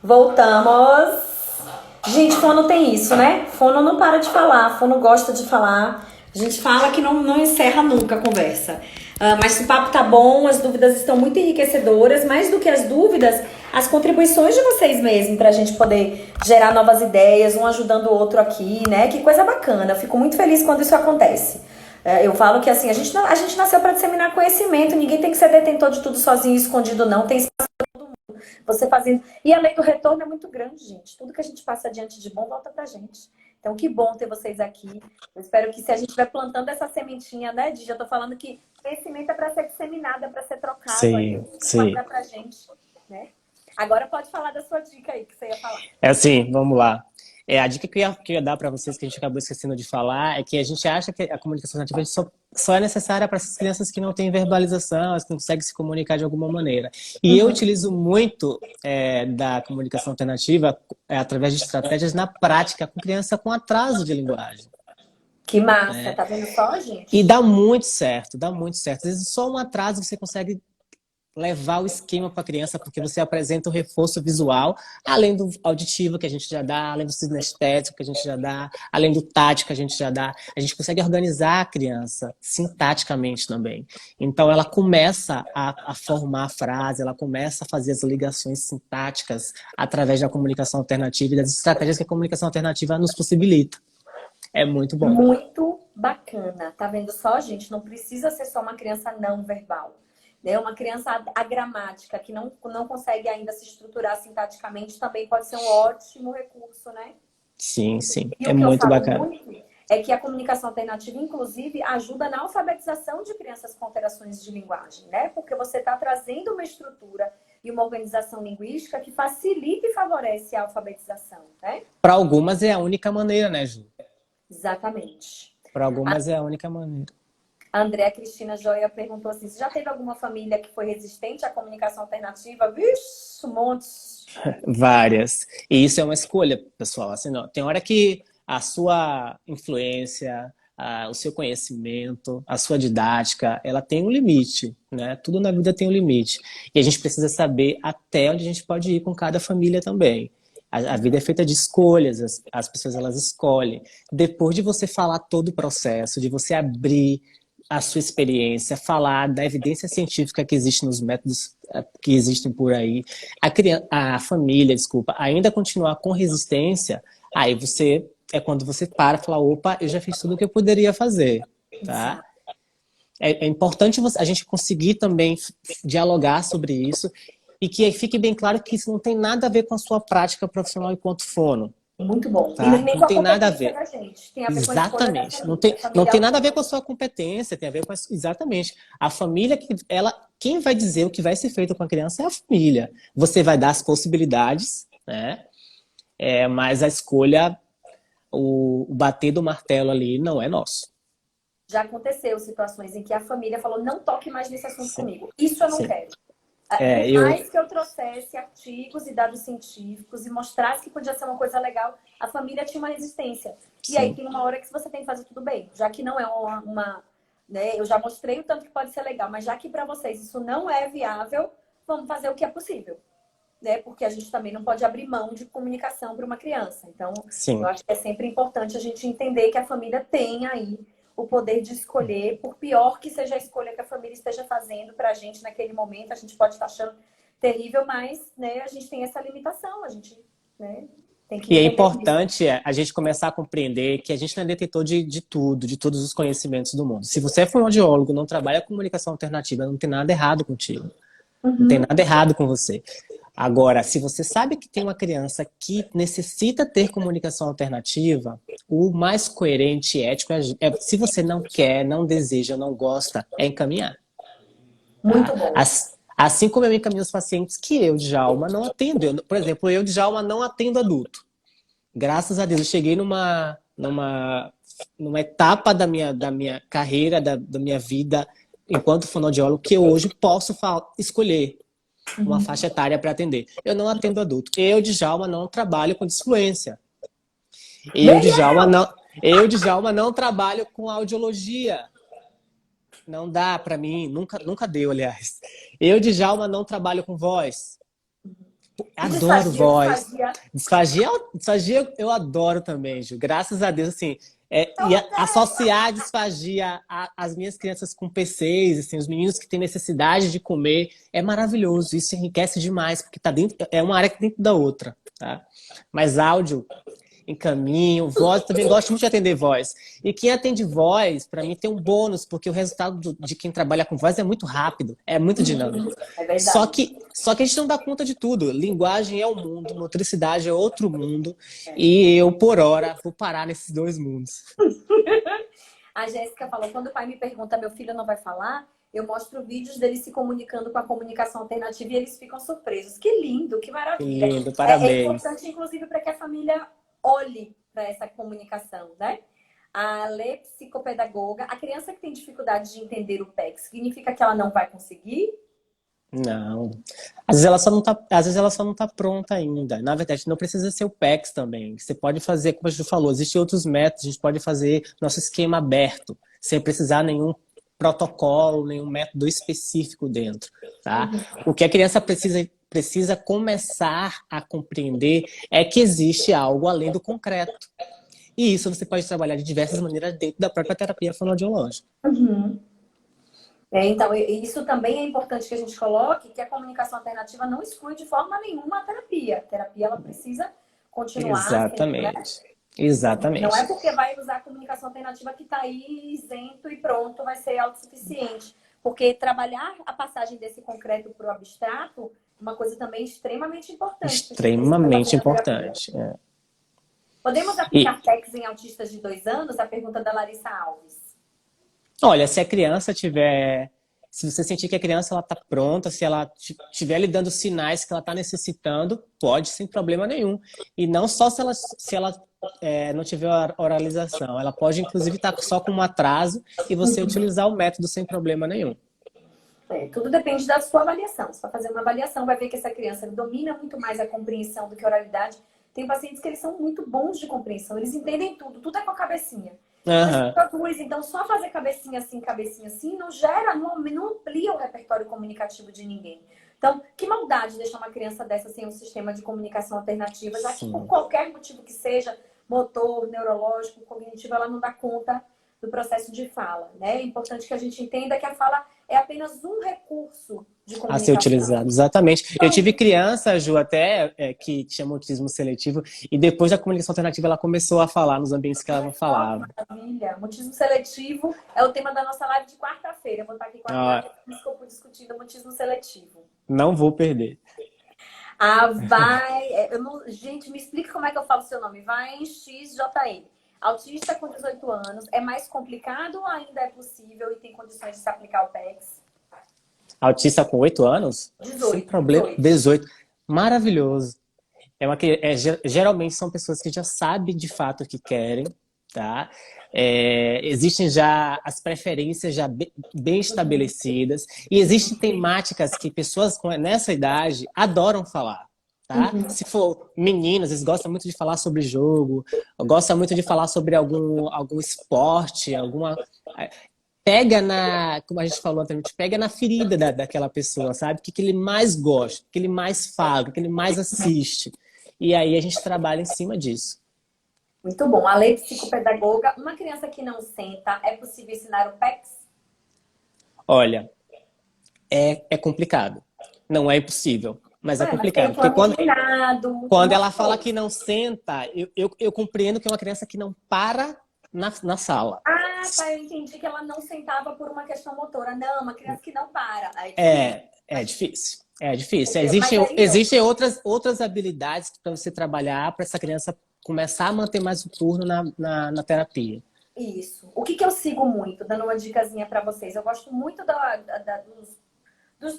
Voltamos. Gente, fono tem isso, né? Fono não para de falar, fono gosta de falar. A gente fala que não encerra nunca a conversa. Mas o papo tá bom, as dúvidas estão muito enriquecedoras. Mais do que as dúvidas, as contribuições de vocês mesmos, pra gente poder gerar novas ideias, um ajudando o outro aqui, né? Que coisa bacana. Eu fico muito feliz quando isso acontece. Eu falo que assim, a gente nasceu para disseminar conhecimento, ninguém tem que ser detentor de tudo sozinho, escondido, não. Tem você fazendo. E a lei do retorno é muito grande, gente. Tudo que a gente passa adiante de bom volta pra gente. Então, que bom ter vocês aqui. Eu espero que se a gente estiver plantando essa sementinha, né, Didi? Eu tô falando que conhecimento é para ser disseminado, é para ser trocado. Sim, sim. Guardar pra gente, né? Agora pode falar da sua dica aí, que você ia falar. É assim, vamos lá. A dica que eu ia dar para vocês, que a gente acabou esquecendo de falar, é que a gente acha que a comunicação nativa só é necessária para essas crianças que não têm verbalização, elas que não conseguem se comunicar de alguma maneira. E eu utilizo muito da comunicação alternativa através de estratégias na prática, com criança com atraso de linguagem. Que massa, tá vendo só, gente? E dá muito certo, dá muito certo. Às vezes só um atraso você consegue levar o esquema para a criança, porque você apresenta o reforço visual, além do auditivo que a gente já dá, além do sinestésico que a gente já dá, além do tático que a gente já dá. A gente consegue organizar a criança sintaticamente também. Então ela começa a formar a frase, ela começa a fazer as ligações sintáticas através da comunicação alternativa e das estratégias que a comunicação alternativa nos possibilita. É muito bom. Muito bacana. Tá vendo só, gente? Não precisa ser só uma criança não verbal. Né? Uma criança agramática que não consegue ainda se estruturar sintaticamente também pode ser um ótimo recurso, né? Sim, sim. E é o que muito eu falo bacana. muito é que a comunicação alternativa, inclusive, ajuda na alfabetização de crianças com alterações de linguagem, né? Porque você está trazendo uma estrutura e uma organização linguística que facilita e favorece a alfabetização, né? Para algumas é a única maneira, né, Ju? Exatamente. Para algumas é a única maneira. A Andréa Cristina Joia perguntou assim, você já teve alguma família que foi resistente à comunicação alternativa? Vixe, montes. Várias. E isso é uma escolha, pessoal. Assim, não. Tem hora que a sua influência, o seu conhecimento, a sua didática, ela tem um limite, né? Tudo na vida tem um limite. E a gente precisa saber até onde a gente pode ir com cada família também. A vida é feita de escolhas, as pessoas elas escolhem. Depois de você falar todo o processo, de você abrir a sua experiência, falar da evidência científica que existe nos métodos que existem por aí, a família, desculpa, ainda continuar com resistência, aí quando você para e fala, opa, eu já fiz tudo o que eu poderia fazer, tá? É importante a gente conseguir também dialogar sobre isso e que fique bem claro que isso não tem nada a ver com a sua prática profissional enquanto fono. Muito bom. Tá? E nem Não com a tem nada a competência ver. da gente. Tem a ver com a escolha da Exatamente. família. Não tem nada a ver com a sua competência, tem a ver com exatamente. A família, quem vai dizer o que vai ser feito com a criança é a família. Você vai dar as possibilidades, né? Mas a escolha, o bater do martelo ali não é nosso. Já aconteceu situações em que a família falou, não toque mais nesse assunto Sim. comigo. Isso eu não Sim. quero. Por mais que eu trouxesse artigos e dados científicos e mostrasse que podia ser uma coisa legal, a família tinha uma resistência. E aí tem uma hora que você tem que fazer tudo bem. Já que não é né, eu já mostrei o tanto que pode ser legal, mas já que para vocês isso não é viável, vamos fazer o que é possível. Né? Porque a gente também não pode abrir mão de comunicação para uma criança. Então, Sim. eu acho que é sempre importante a gente entender que a família tem aí o poder de escolher, por pior que seja a escolha que a família esteja fazendo para a gente naquele momento, a gente pode estar achando terrível, mas né, a gente tem essa limitação, a gente né, tem que E é entender importante a gente começar a compreender que a gente não é detentor de tudo, de todos os conhecimentos do mundo. Se você é fonoaudiólogo, não trabalha com comunicação alternativa, não tem nada errado contigo. Não tem nada errado com você. Agora, se você sabe que tem uma criança que necessita ter comunicação alternativa, o mais coerente e ético se você não quer, não deseja, não gosta, é encaminhar. Muito bom. Assim como eu encaminho os pacientes que eu, Djalma, não atendo. Por exemplo, eu, Djalma, não atendo adulto. Graças a Deus, eu cheguei numa etapa da minha carreira, da minha vida enquanto fonoaudiólogo, que eu hoje posso escolher. uma faixa etária para atender. Eu não atendo adulto. Eu, Djalma, não trabalho com disfluência. Eu, Djalma, não trabalho com audiologia. Não dá para mim, nunca deu, aliás. Eu, Djalma, não trabalho com voz. E Adoro disfagia, voz. disfagia. Disfagia eu adoro também, Ju. Graças a Deus, assim. Associar a disfagia às minhas crianças com PCs, assim, os meninos que têm necessidade de comer, é maravilhoso. Isso enriquece demais, porque tá dentro, é uma área que dentro da outra, tá? Mas áudio, encaminho, voz, também gosto muito de atender voz. E quem atende voz, para mim, tem um bônus, porque o resultado de quem trabalha com voz é muito rápido, é muito dinâmico. É Só verdade. que, só que a gente não dá conta de tudo. Linguagem é um mundo, motricidade é outro mundo, e eu, por hora, vou parar nesses dois mundos. A Jéssica falou, quando o pai me pergunta, meu filho não vai falar, eu mostro vídeos dele se comunicando com a comunicação alternativa e eles ficam surpresos. Que lindo, que Que maravilha. lindo, É parabéns. importante, inclusive, para que a família olhe para essa comunicação, né? A Lê, psicopedagoga, a criança que tem dificuldade de entender o PEC, significa que ela não vai conseguir? Não. Às vezes ela só não tá pronta ainda. Na verdade, não precisa ser o PEX também. Você pode fazer, como a gente falou, existem outros métodos, a gente pode fazer nosso esquema aberto, sem precisar nenhum protocolo, nenhum método específico dentro, tá? O que a criança precisa começar a compreender é que existe algo além do concreto. E isso você pode trabalhar de diversas maneiras dentro da própria terapia fonoaudiológica. Uhum. Então, isso também é importante que a gente coloque, que a comunicação alternativa não exclui de forma nenhuma a terapia. A terapia, ela precisa continuar sempre, né? Exatamente. Não é Exatamente. porque vai usar a comunicação alternativa que está aí isento e pronto, vai ser autossuficiente. Porque trabalhar a passagem desse concreto para o abstrato é uma coisa também extremamente importante que a gente precisa fazer Extremamente na terapia. importante. É. Podemos E, aplicar PECs em autistas de 2 anos? A pergunta da Larissa Alves. olha, se a criança tiver. Se você sentir que a criança ela tá pronta, se ela estiver lhe dando sinais que ela está necessitando, pode sem problema nenhum. E não só se ela não tiver oralização. Ela pode, inclusive, estar só com um atraso e você utilizar o método sem problema nenhum. Tudo depende da sua avaliação. Você vai fazer uma avaliação, vai ver que essa criança domina muito mais a compreensão do que a oralidade. Tem pacientes que eles são muito bons de compreensão, eles entendem tudo, tudo é com a cabecinha. Mas Aham. produz, então só fazer cabecinha assim, não gera, não amplia o repertório comunicativo de ninguém. Então, que maldade deixar uma criança dessa sem um sistema de comunicação alternativa, já que por Sim. qualquer motivo que seja, motor, neurológico, cognitivo, ela não dá conta do processo de fala, né? É importante que a gente entenda que a fala é apenas um recurso de A ser comunicação. utilizado, exatamente. Eu Então, tive criança, Ju, até que tinha autismo seletivo, e depois da comunicação alternativa ela começou a falar nos ambientes que ela não ó, que falava. maravilha. Mutismo seletivo é o tema da nossa live de quarta-feira. Eu vou estar aqui com a Ah, Renata Biscopo discutindo mutismo seletivo. não vou perder. Gente, me explica como é que eu falo o seu nome. Vai em XJE. Autista com 18 anos. É mais complicado ou ainda é possível e tem condições de se aplicar o PECs? Autista com 8 anos? Sem 18, problema. 18. 18. Maravilhoso. Geralmente são pessoas que já sabem de fato o que querem, tá? Existem já as preferências já bem estabelecidas e existem temáticas que pessoas nessa idade adoram falar, tá? Se for meninas, eles gostam muito de falar sobre jogo, gostam muito de falar sobre algum esporte, pega como a gente falou anteriormente, pega na ferida daquela pessoa, sabe? O que ele mais gosta, o que ele mais fala, o que ele mais assiste. E aí a gente trabalha em cima disso. Muito bom. A lei psicopedagoga. Uma criança que não senta, é possível ensinar o PECs? Olha, é complicado. Não é impossível, mas é Mas tem complicado. um Porque plano treinado, quando ela fala mostrou. que não senta, eu compreendo que é uma criança que não para na sala. Ah, tá, eu entendi que ela não sentava por uma questão motora. Não, uma criança que não para. Aí é difícil. É difícil. É difícil. Mas Existem, aí, ó, existem outras habilidades para você trabalhar para essa criança começar a manter mais o turno na terapia. isso. O que eu sigo muito, dando uma dicasinha para vocês? Eu gosto muito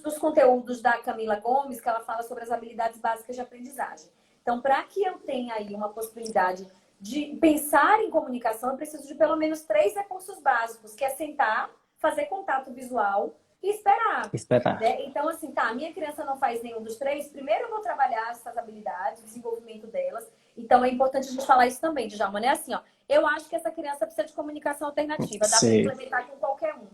dos conteúdos da Camila Gomes, que ela fala sobre as habilidades básicas de aprendizagem. Então, para que eu tenha aí uma possibilidade de pensar em comunicação, eu preciso de pelo menos 3 recursos básicos, que é sentar, fazer contato visual, e esperar. Esperar. Né? Então, assim, tá, a minha criança não faz nenhum dos três, primeiro eu vou trabalhar essas habilidades, o desenvolvimento delas. Então, é importante a gente falar isso também, Djalma, né? Assim, ó, eu acho que essa criança precisa de comunicação alternativa, dá para Sim. implementar com qualquer um.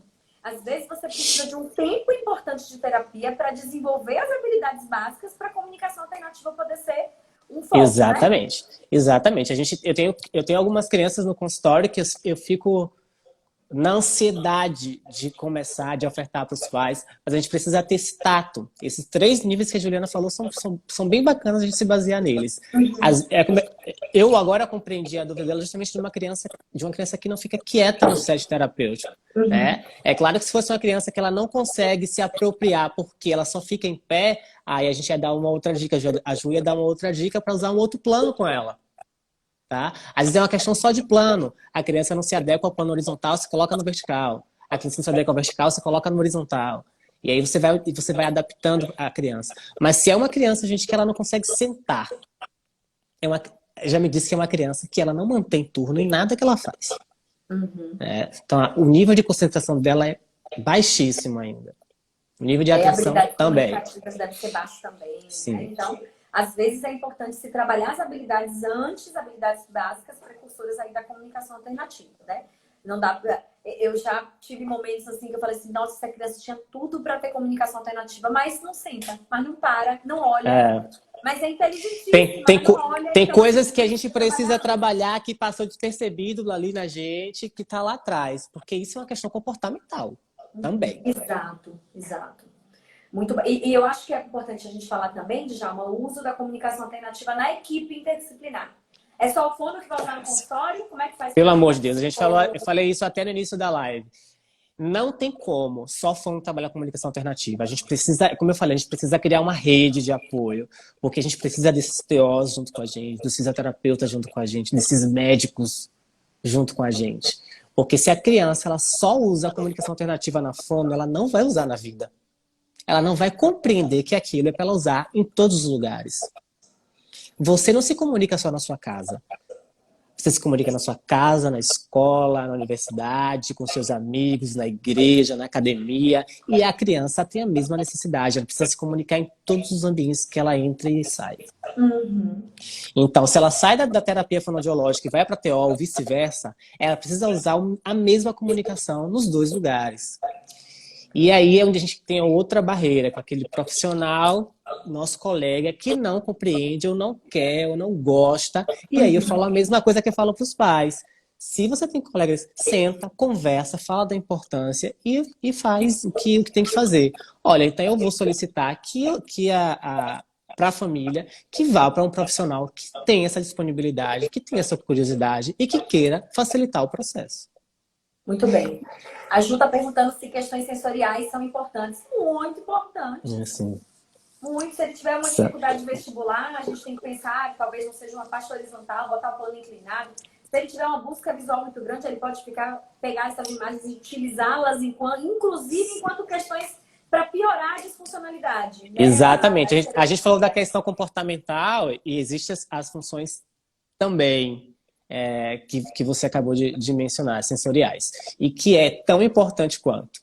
Às vezes, você precisa de um tempo importante de terapia para desenvolver as habilidades básicas para a comunicação alternativa poder ser um foco, Exatamente. né? Exatamente. Eu tenho algumas crianças no consultório que eu fico na ansiedade de começar, de ofertar para os pais, mas a gente precisa ter esse tato. Esses 3 níveis que a Juliana falou são bem bacanas a gente se basear neles. Eu agora compreendi a dúvida dela justamente de uma criança que não fica quieta no set terapêutico. Né? É claro que se fosse uma criança que ela não consegue se apropriar porque ela só fica em pé, aí a gente ia dar uma outra dica, a Ju ia dar uma outra dica para usar um outro plano com ela. Tá? Às vezes é uma questão só de plano. A criança não se adequa ao plano horizontal, se coloca no vertical. A criança não se adequa ao vertical, se coloca no horizontal. E aí você vai adaptando a criança. Mas se é uma criança, gente, que ela não consegue sentar, já me disse que é uma criança que ela não mantém turno em nada que ela faz. Então, o nível de concentração dela é baixíssimo ainda. O nível de atenção também. A habilidade deve ser baixo também. Sim. Né? Então, às vezes é importante se trabalhar as habilidades antes, habilidades básicas, precursoras aí da comunicação alternativa, né? Não dá pra... Eu já tive momentos assim que eu falei assim, nossa, essa criança tinha tudo para ter comunicação alternativa, mas não senta, mas não para, não olha. Mas é inteligentíssima, não olha. Tem então, coisas que a gente precisa trabalhar que passou despercebido ali na gente, que tá lá atrás. Porque isso é uma questão comportamental também. Exato. Muito bom. E eu acho que é importante a gente falar também, Djalma, o uso da comunicação alternativa na equipe interdisciplinar. É só o fono que vai usar no consultório? Como é que faz? Pelo amor de Deus, eu falei isso até no início da live. Não tem como só fono trabalhar comunicação alternativa. A gente precisa, como eu falei, a gente precisa criar uma rede de apoio, porque a gente precisa desses TOs junto com a gente, dos fisioterapeutas junto com a gente, desses médicos junto com a gente. Porque se a criança ela só usa a comunicação alternativa na fono, ela não vai usar na vida. Ela não vai compreender que aquilo é para ela usar em todos os lugares. Você não se comunica só na sua casa. Você se comunica na sua casa, na escola, na universidade, com seus amigos, na igreja, na academia. E a criança tem a mesma necessidade. Ela precisa se comunicar em todos os ambientes que ela entra e sai. Então, se ela sai da terapia fonoaudiológica e vai para a TO ou vice-versa, ela precisa usar a mesma comunicação nos dois lugares. E aí é onde a gente tem outra barreira, com aquele profissional, nosso colega, que não compreende, ou não quer, ou não gosta. E aí eu falo a mesma coisa que eu falo para os pais. Se você tem colegas, senta, conversa, fala da importância e faz o que tem que fazer. Olha, então eu vou solicitar para a família que vá para um profissional que tenha essa disponibilidade, que tenha essa curiosidade e que queira facilitar o processo. Muito bem. A Ju está perguntando se questões sensoriais são importantes. Muito importantes. Sim. Muito. Se ele tiver uma dificuldade vestibular, a gente tem que pensar que talvez não seja uma faixa horizontal, botar o plano inclinado. Se ele tiver uma busca visual muito grande, ele pode pegar essas imagens e utilizá-las inclusive enquanto questões para piorar a disfuncionalidade. Né? Exatamente. A gente falou da questão comportamental e existem as funções também. Que você acabou de mencionar, sensoriais, e que é tão importante quanto.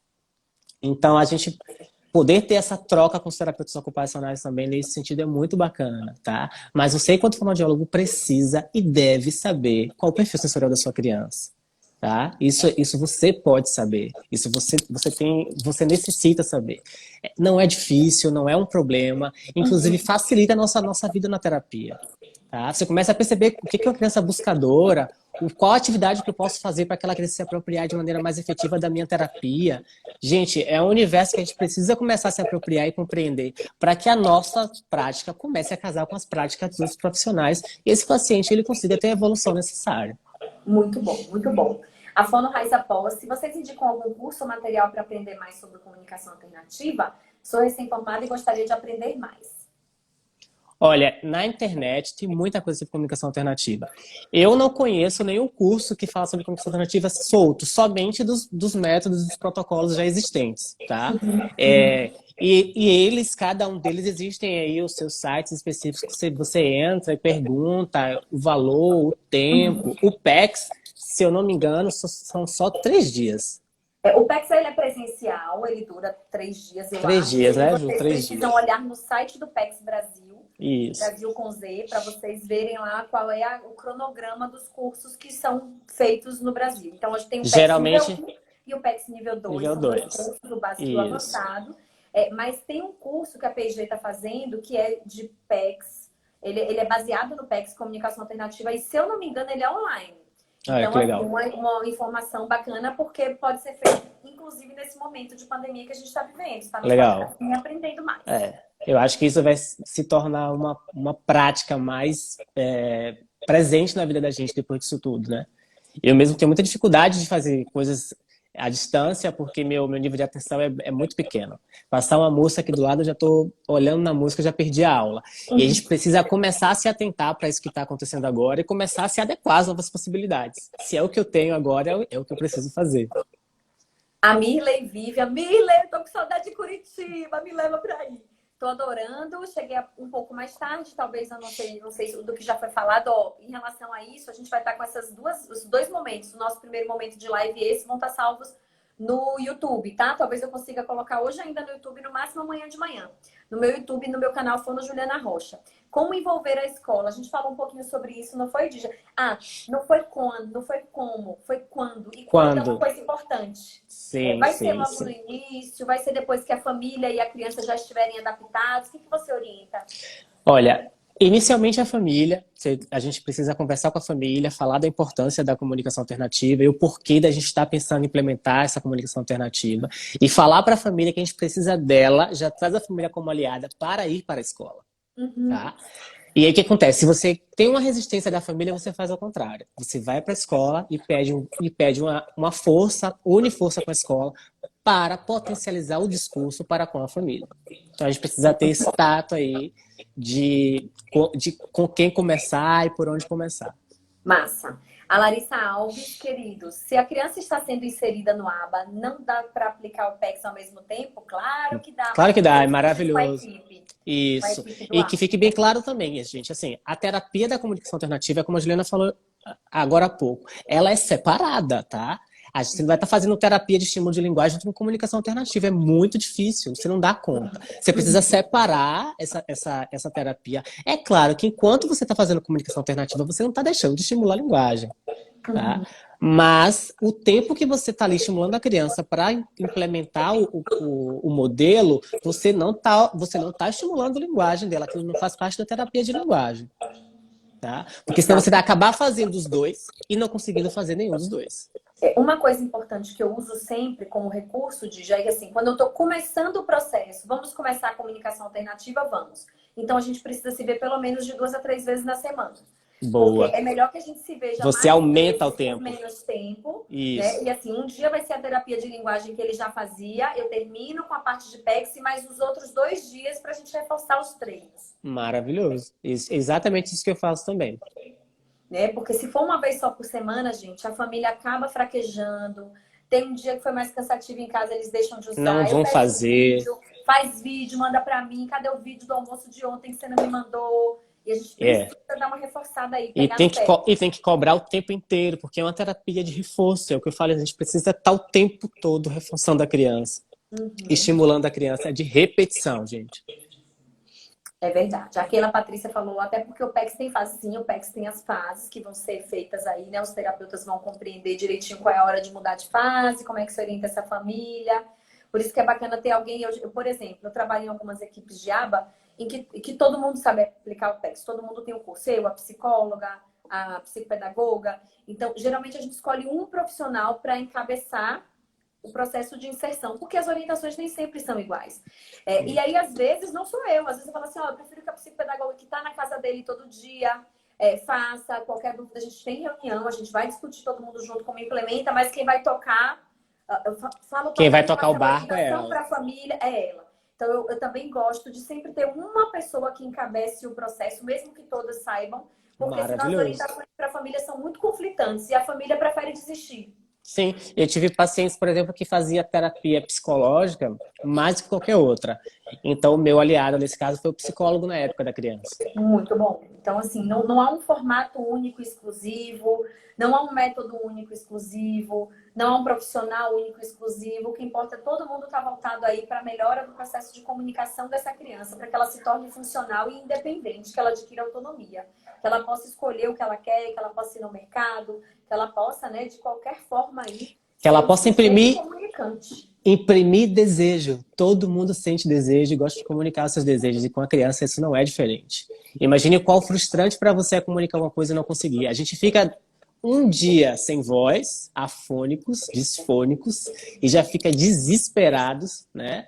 Então, a gente poder ter essa troca com os terapeutas ocupacionais também, nesse sentido, é muito bacana, tá? Mas você, enquanto fonoaudiólogo, precisa e deve saber qual o perfil sensorial da sua criança, tá? Isso você pode saber, isso você necessita saber. Não é difícil, não é um problema, inclusive facilita a nossa vida na terapia. Tá? Você começa a perceber o que é uma criança buscadora, qual atividade que eu posso fazer para aquela criança se apropriar de maneira mais efetiva da minha terapia. Gente, é um universo que a gente precisa começar a se apropriar e compreender para que a nossa prática comece a casar com as práticas dos outros profissionais e esse paciente ele consiga ter a evolução necessária. Muito bom, muito bom. A Fono Raiza Paula, se vocês indicam algum curso ou material para aprender mais sobre comunicação alternativa, sou recém-formada e gostaria de aprender mais. Olha, na internet tem muita coisa sobre comunicação alternativa. Eu não conheço nenhum curso que fala sobre comunicação alternativa solto, somente dos métodos e dos protocolos já existentes, tá? E cada um deles existem aí os seus sites específicos que você entra e pergunta o valor, o tempo, o PEX, se eu não me engano, são só 3 dias. O PEX ele é presencial, ele dura 3 dias, eu 3 dias, acho. E né, Ju? vocês 3 dias. precisam olhar no site do PEX Brasil, Isso. Brasil com Z, para vocês verem lá qual é o cronograma dos cursos que são feitos no Brasil. Então, hoje tem o PEX nível Geralmente, 1 e o PEX nível 2, nível são dois 2. cursos, o básico e o Isso. avançado. Mas tem um curso que a P&G está fazendo que é de PEX, ele é baseado no PEX Comunicação Alternativa e, se eu não me engano, ele é online. Ah, Então, que assim, legal. uma informação bacana, porque pode ser feito, inclusive, nesse momento de pandemia que a gente está vivendo. Está na sua casa Legal. e aprendendo mais. Eu acho que isso vai se tornar uma prática mais presente na vida da gente depois disso tudo, né? Eu mesmo tenho muita dificuldade de fazer coisas à distância, porque meu nível de atenção é muito pequeno. Passar uma música aqui do lado, eu já estou olhando na música, já perdi a aula. E a gente precisa começar a se atentar para isso que está acontecendo agora e começar a se adequar às novas possibilidades. Se é o que eu tenho agora, é o que eu preciso fazer. A Mirley vive. A Mirley, eu tô com saudade de Curitiba, me leva para aí. Tô adorando. Cheguei um pouco mais tarde, talvez eu não sei do que já foi falado. Ó, em relação a isso, a gente vai estar com os dois momentos. O nosso primeiro momento de live e esse vão estar salvos no YouTube, tá? Talvez eu consiga colocar hoje ainda no YouTube, no máximo amanhã de manhã. No meu YouTube, no meu canal Fono Juliana Rocha. Como envolver a escola? A gente falou um pouquinho sobre isso, não foi, Dija? Não foi quando, não foi como, foi quando. E quando é uma Quando? coisa importante. Sim, Vai ser sim, logo no sim. início? Vai ser depois que a família e a criança já estiverem adaptados? O que você orienta? Olha, inicialmente a família, a gente precisa conversar com a família, falar da importância da comunicação alternativa e o porquê da gente estar pensando em implementar essa comunicação alternativa e falar para a família que a gente precisa dela, já traz a família como aliada para ir para a escola, tá? E aí o que acontece? Se você tem uma resistência da família, você faz ao contrário. Você vai para a escola e pede uma força, une força com a escola para potencializar o discurso para com a família. Então a gente precisa ter esse tato aí de com quem começar e por onde começar. Massa. A Larissa Alves, queridos, se a criança está sendo inserida no ABA, não dá para aplicar o PEX ao mesmo tempo? Claro que dá, Claro mas que tem que dá, ser é discutido com a maravilhoso. equipe. Com a Isso. equipe do E que ABA. fique bem claro também, gente, assim, a terapia da comunicação alternativa, é como a Juliana falou agora há pouco, ela é separada, tá? A gente não vai estar fazendo terapia de estímulo de linguagem com comunicação alternativa. É muito difícil, você não dá conta. Você precisa separar essa terapia. É claro que enquanto você está fazendo comunicação alternativa, você não está deixando de estimular a linguagem, tá? Mas o tempo que você está ali estimulando a criança para implementar o modelo, você não tá estimulando a linguagem dela, aquilo não faz parte da terapia de linguagem. Tá? Porque senão você vai acabar fazendo os dois e não conseguindo fazer nenhum dos dois. Uma coisa importante que eu uso sempre como recurso de já é assim, quando eu estou começando o processo, vamos começar a comunicação alternativa? Vamos. Então a gente precisa se ver pelo menos de 2 a 3 vezes na semana. Boa. Porque é melhor que a gente se veja Você mais aumenta o vezes tempo. por menos tempo. Isso. Né? E assim, um dia vai ser a terapia de linguagem que ele já fazia, eu termino com a parte de PEX e mais os outros 2 dias para a gente reforçar os treinos. Maravilhoso. Exatamente isso que eu faço também. Né? Porque se for uma vez só por semana, gente, a família acaba fraquejando. Tem um dia que foi mais cansativo em casa, eles deixam de usar. Não vão fazer. Vídeo, faz vídeo, manda pra mim. Cadê o vídeo do almoço de ontem que você não me mandou? E a gente precisa dar uma reforçada aí. E tem que cobrar o tempo inteiro, porque é uma terapia de reforço. É o que eu falei, a gente precisa estar o tempo todo reforçando a criança. Estimulando a criança. É de repetição, gente. É verdade. A Keila Patrícia falou, até porque o PEX tem fase, sim, o PEX tem as fases que vão ser feitas aí, né? Os terapeutas vão compreender direitinho qual é a hora de mudar de fase, como é que se orienta essa família. Por isso que é bacana ter alguém, por exemplo, eu trabalho em algumas equipes de aba em que todo mundo sabe aplicar o PEX, todo mundo tem um curso, eu, a psicóloga, a psicopedagoga. Então, geralmente a gente escolhe um profissional para encabeçar o processo de inserção, porque as orientações nem sempre são iguais. E aí, às vezes, não sou eu. Às vezes eu falo assim, eu prefiro que a psicopedagoga que está na casa dele todo dia faça. Qualquer dúvida, a gente tem reunião, a gente vai discutir todo mundo junto como implementa, mas quem vai tocar, quem vai tocar o barco é ela. Para a família é ela. Então, eu também gosto de sempre ter uma pessoa que encabece o processo, mesmo que todas saibam, porque senão as orientações para a família são muito conflitantes e a família prefere desistir. Sim, eu tive pacientes, por exemplo, que fazia terapia psicológica mais que qualquer outra. Então, o meu aliado, nesse caso, foi o psicólogo na época da criança. Muito bom. Então, assim, não há um formato único e exclusivo, não há um método único e exclusivo, não há um profissional único e exclusivo. O que importa é todo mundo estar voltado aí para a melhora do processo de comunicação dessa criança, para que ela se torne funcional e independente, que ela adquira autonomia, que ela possa escolher o que ela quer, que ela possa ir no mercado, que ela possa, né, de qualquer forma aí, Que ela ser um possa sujeito comunicante. imprimir desejo. Todo mundo sente desejo e gosta de comunicar os seus desejos. E com a criança isso não é diferente. Imagine qual frustrante para você é comunicar uma coisa e não conseguir. A gente fica um dia sem voz, afônicos, disfônicos, e já fica desesperados, né?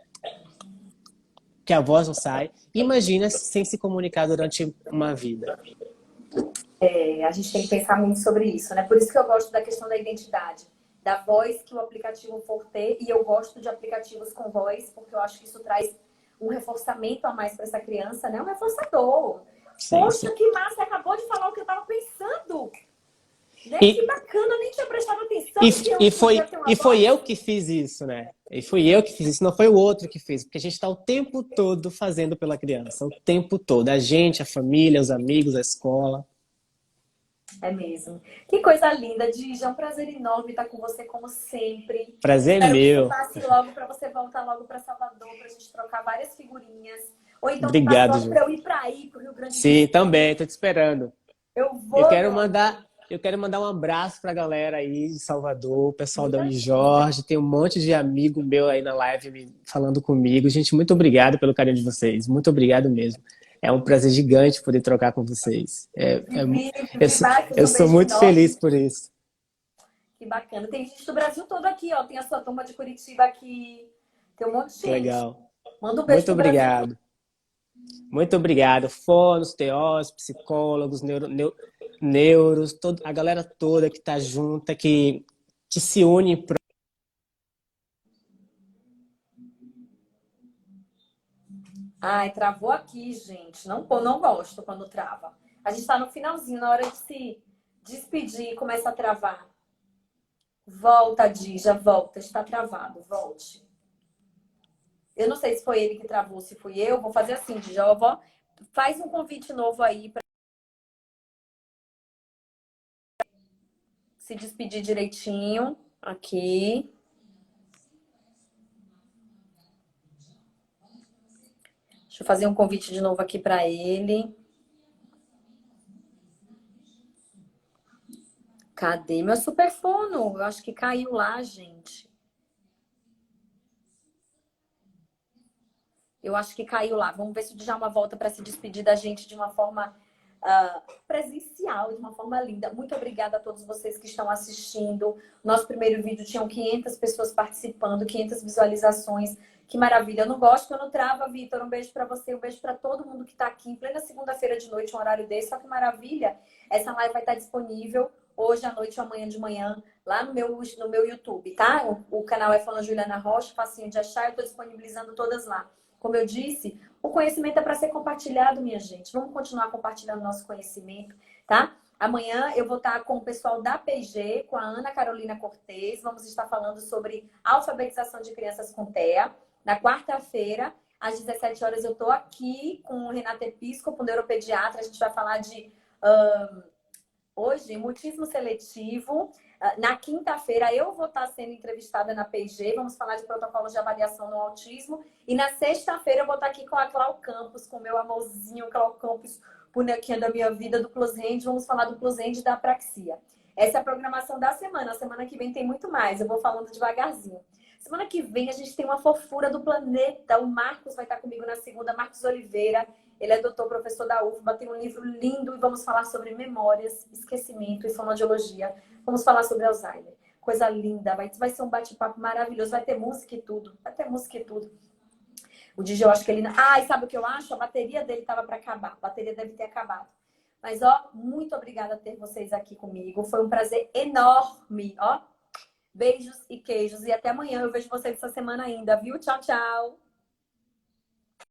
Que a voz não sai. Imagina sem se comunicar durante uma vida. A gente tem que pensar muito sobre isso, né? Por isso que eu gosto da questão da identidade, da voz que o aplicativo for ter, e eu gosto de aplicativos com voz, porque eu acho que isso traz um reforçamento a mais para essa criança, né? Um reforçador. Sim, Poxa, sim. que massa, acabou de falar o que eu estava pensando. Né? Que E, bacana, eu nem tinha prestado atenção e, que eu e, podia foi, ter uma e foi voz. eu que fiz isso, né? E fui eu que fiz isso, não foi o outro que fez. Porque a gente está o tempo todo fazendo pela criança. O tempo todo. A gente, a família, os amigos, a escola. É mesmo. Que coisa linda, Dija. É um prazer enorme estar com você, como sempre. Prazer Espero que isso meu. passe logo para você voltar logo para Salvador, para a gente trocar várias figurinhas. Ou então que passe Obrigado, logo Ju. para eu ir para aí, para o Rio Grande do Sim, Sul. também, tô te esperando. Eu Eu vou, quero meu amor. mandar, eu quero mandar um abraço pra galera aí de Salvador, o pessoal da Diga sim. Unijorge, tem um monte de amigo meu aí na live falando comigo. Gente, muito obrigado pelo carinho de vocês. Muito obrigado mesmo. É um prazer gigante poder trocar com vocês. Vivi, Vivi Marques, Eu um sou beijo muito enorme. feliz por isso. Que bacana. Tem gente do Brasil todo aqui, ó. Tem a sua turma de Curitiba aqui. Tem um monte de Que gente. legal. Manda um beijo Muito pro Brasil. obrigado. Muito obrigado. Fonos, TOs, psicólogos, neuros, a galera toda que tá junta, que se une. Ai, travou aqui, gente. Não gosto quando trava. A gente tá no finalzinho, na hora de se despedir, começa a travar. Volta, Dija, volta. Está travado, volte. Eu não sei se foi ele que travou, se fui eu. Vou fazer assim, Dija. Faz um convite novo aí para se despedir direitinho. Aqui. Deixa eu fazer um convite de novo aqui para ele. Cadê meu superfono? Eu acho que caiu lá, gente. Eu acho que caiu lá. Vamos ver se o Djalma volta para se despedir da gente de uma forma presencial, de uma forma linda. Muito obrigada a todos vocês que estão assistindo. Nosso primeiro vídeo tinham 500 pessoas participando, 500 visualizações. Que maravilha. Eu não gosto quando trava, Vitor. Um beijo para você, um beijo para todo mundo que está aqui em plena segunda-feira de noite, um horário desse. Só que maravilha. Essa live vai estar disponível hoje à noite ou amanhã de manhã lá no meu YouTube, tá? O canal é Fono Juliana Rocha, facinho de achar. Eu estou disponibilizando todas lá. Como eu disse, o conhecimento é para ser compartilhado, minha gente. Vamos continuar compartilhando nosso conhecimento, tá? Amanhã eu vou estar com o pessoal da PG, com a Ana Carolina Cortez. Vamos estar falando sobre alfabetização de crianças com TEA. Na quarta-feira, às 17 horas, eu estou aqui com o Renato Episcopo, neuropediatra. A gente vai falar de, hoje, mutismo seletivo. Na quinta-feira, eu vou estar sendo entrevistada na PG. Vamos falar de protocolos de avaliação no autismo. E na sexta-feira, eu vou estar aqui com a Clau Campos, com o meu amorzinho, Clau Campos, bonequinha da minha vida, do Plus Hand. Vamos falar do Plus Hand e da apraxia. Essa é a programação da semana. A semana que vem tem muito mais. Eu vou falando devagarzinho. Semana que vem a gente tem uma fofura do planeta. O Marcos vai estar comigo na segunda, Marcos Oliveira. Ele é doutor, professor da UFBA, tem um livro lindo e vamos falar sobre memórias, esquecimento e fonoaudiologia. Vamos falar sobre Alzheimer. Coisa linda, vai ser um bate-papo maravilhoso. Vai ter música e tudo. Vai ter música e tudo. O DJ, eu acho que ele... Ah, e sabe o que eu acho? A bateria dele estava para acabar. A bateria deve ter acabado. Mas, ó, muito obrigada por ter vocês aqui comigo. Foi um prazer enorme, ó. Beijos e queijos. E até amanhã. Eu vejo vocês essa semana ainda, viu? Tchau, tchau.